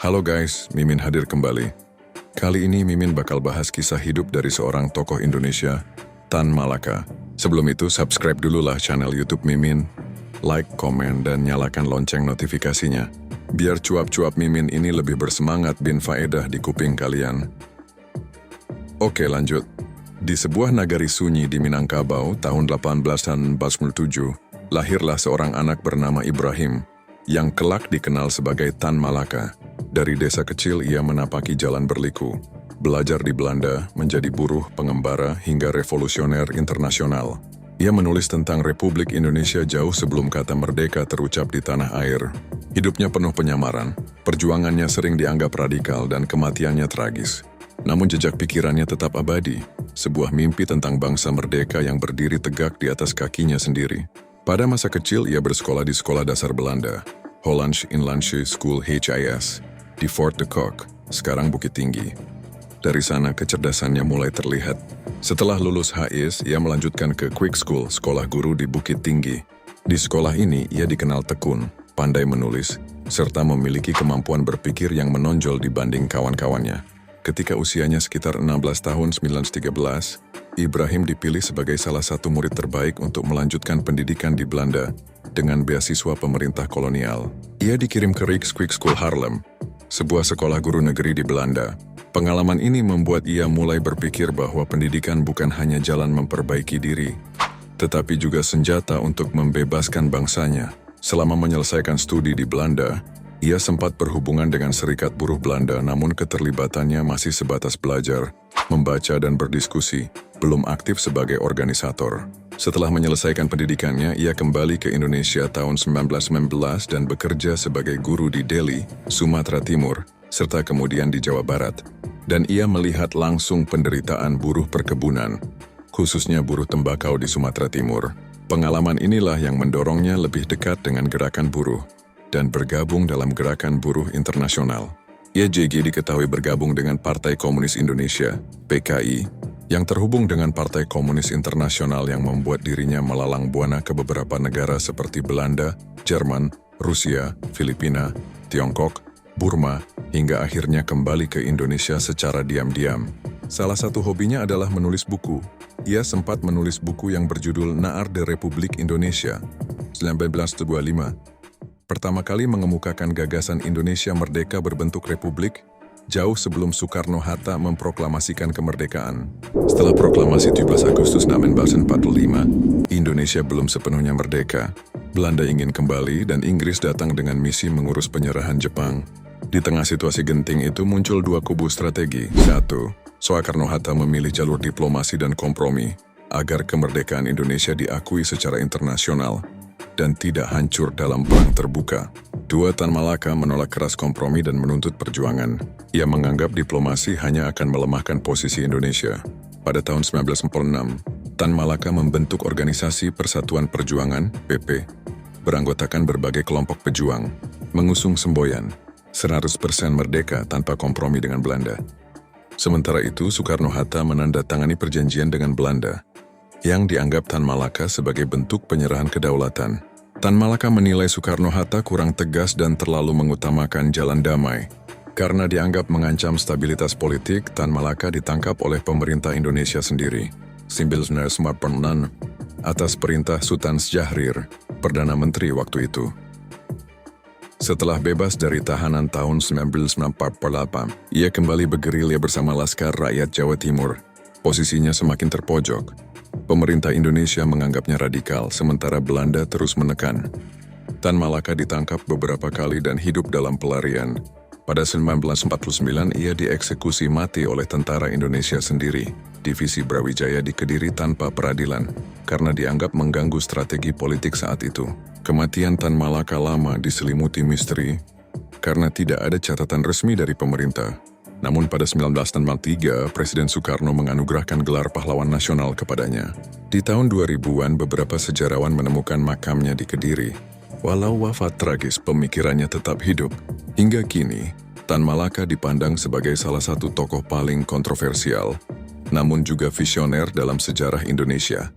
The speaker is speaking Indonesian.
Halo guys, Mimin hadir kembali. Kali ini Mimin bakal bahas kisah hidup dari seorang tokoh Indonesia, Tan Malaka. Sebelum itu subscribe dululah channel YouTube Mimin, like, komen, dan nyalakan lonceng notifikasinya. Biar cuap-cuap Mimin ini lebih bersemangat bin faedah di kuping kalian. Oke lanjut. Di sebuah nagari sunyi di Minangkabau tahun 1847, lahirlah seorang anak bernama Ibrahim, yang kelak dikenal sebagai Tan Malaka. Dari desa kecil ia menapaki jalan berliku, belajar di Belanda, menjadi buruh, pengembara, hingga revolusioner internasional. Ia menulis tentang Republik Indonesia jauh sebelum kata merdeka terucap di tanah air. Hidupnya penuh penyamaran, perjuangannya sering dianggap radikal dan kematiannya tragis. Namun jejak pikirannya tetap abadi, sebuah mimpi tentang bangsa merdeka yang berdiri tegak di atas kakinya sendiri. Pada masa kecil ia bersekolah di sekolah dasar Belanda, Hollandsche Inlandse School HIS, di Fort de Kock, sekarang Bukit Tinggi. Dari sana kecerdasannya mulai terlihat. Setelah lulus HIS, ia melanjutkan ke Quick School, sekolah guru di Bukit Tinggi. Di sekolah ini, ia dikenal tekun, pandai menulis, serta memiliki kemampuan berpikir yang menonjol dibanding kawan-kawannya. Ketika usianya sekitar 16 tahun 1913, Ibrahim dipilih sebagai salah satu murid terbaik untuk melanjutkan pendidikan di Belanda dengan beasiswa pemerintah kolonial. Ia dikirim ke Rijkskwijk School Haarlem, sebuah sekolah guru negeri di Belanda. Pengalaman ini membuat ia mulai berpikir bahwa pendidikan bukan hanya jalan memperbaiki diri, tetapi juga senjata untuk membebaskan bangsanya. Selama menyelesaikan studi di Belanda, ia sempat berhubungan dengan Serikat Buruh Belanda, namun keterlibatannya masih sebatas belajar, membaca dan berdiskusi, belum aktif sebagai organisator. Setelah menyelesaikan pendidikannya, ia kembali ke Indonesia tahun 1919 dan bekerja sebagai guru di Delhi, Sumatera Timur, serta kemudian di Jawa Barat. Dan ia melihat langsung penderitaan buruh perkebunan, khususnya buruh tembakau di Sumatera Timur. Pengalaman inilah yang mendorongnya lebih dekat dengan gerakan buruh dan bergabung dalam gerakan buruh internasional. Ia diketahui bergabung dengan Partai Komunis Indonesia, PKI, yang terhubung dengan Partai Komunis Internasional yang membuat dirinya melalang buana ke beberapa negara seperti Belanda, Jerman, Rusia, Filipina, Tiongkok, Burma, hingga akhirnya kembali ke Indonesia secara diam-diam. Salah satu hobinya adalah menulis buku. Ia sempat menulis buku yang berjudul Naar de Republiek Indonesia, 1925. Pertama kali mengemukakan gagasan Indonesia merdeka berbentuk republik, jauh sebelum Soekarno-Hatta memproklamasikan kemerdekaan. Setelah proklamasi 17 Agustus 1945, Indonesia belum sepenuhnya merdeka. Belanda ingin kembali dan Inggris datang dengan misi mengurus penyerahan Jepang. Di tengah situasi genting itu muncul dua kubu strategi. Satu, Soekarno-Hatta memilih jalur diplomasi dan kompromi agar kemerdekaan Indonesia diakui secara internasional dan tidak hancur dalam perang terbuka. Dua, Tan Malaka menolak keras kompromi dan menuntut perjuangan. Ia menganggap diplomasi hanya akan melemahkan posisi Indonesia. Pada tahun 1946, Tan Malaka membentuk organisasi Persatuan Perjuangan, PP, beranggotakan berbagai kelompok pejuang, mengusung semboyan 100% merdeka tanpa kompromi dengan Belanda. Sementara itu, Soekarno-Hatta menandatangani perjanjian dengan Belanda, yang dianggap Tan Malaka sebagai bentuk penyerahan kedaulatan. Tan Malaka menilai Soekarno-Hatta kurang tegas dan terlalu mengutamakan jalan damai. Karena dianggap mengancam stabilitas politik, Tan Malaka ditangkap oleh pemerintah Indonesia sendiri, 1946, atas perintah Sultan Syahrir, Perdana Menteri waktu itu. Setelah bebas dari tahanan tahun 1948, ia kembali bergerilya bersama Laskar Rakyat Jawa Timur. Posisinya semakin terpojok. Pemerintah Indonesia menganggapnya radikal, sementara Belanda terus menekan. Tan Malaka ditangkap beberapa kali dan hidup dalam pelarian. Pada 1949, ia dieksekusi mati oleh tentara Indonesia sendiri, Divisi Brawijaya di Kediri tanpa peradilan, karena dianggap mengganggu strategi politik saat itu. Kematian Tan Malaka lama diselimuti misteri, karena tidak ada catatan resmi dari pemerintah. Namun pada 1963, Presiden Soekarno menganugerahkan gelar pahlawan nasional kepadanya. Di tahun 2000-an, beberapa sejarawan menemukan makamnya di Kediri. Walau wafat tragis, pemikirannya tetap hidup. Hingga kini, Tan Malaka dipandang sebagai salah satu tokoh paling kontroversial, namun juga visioner dalam sejarah Indonesia.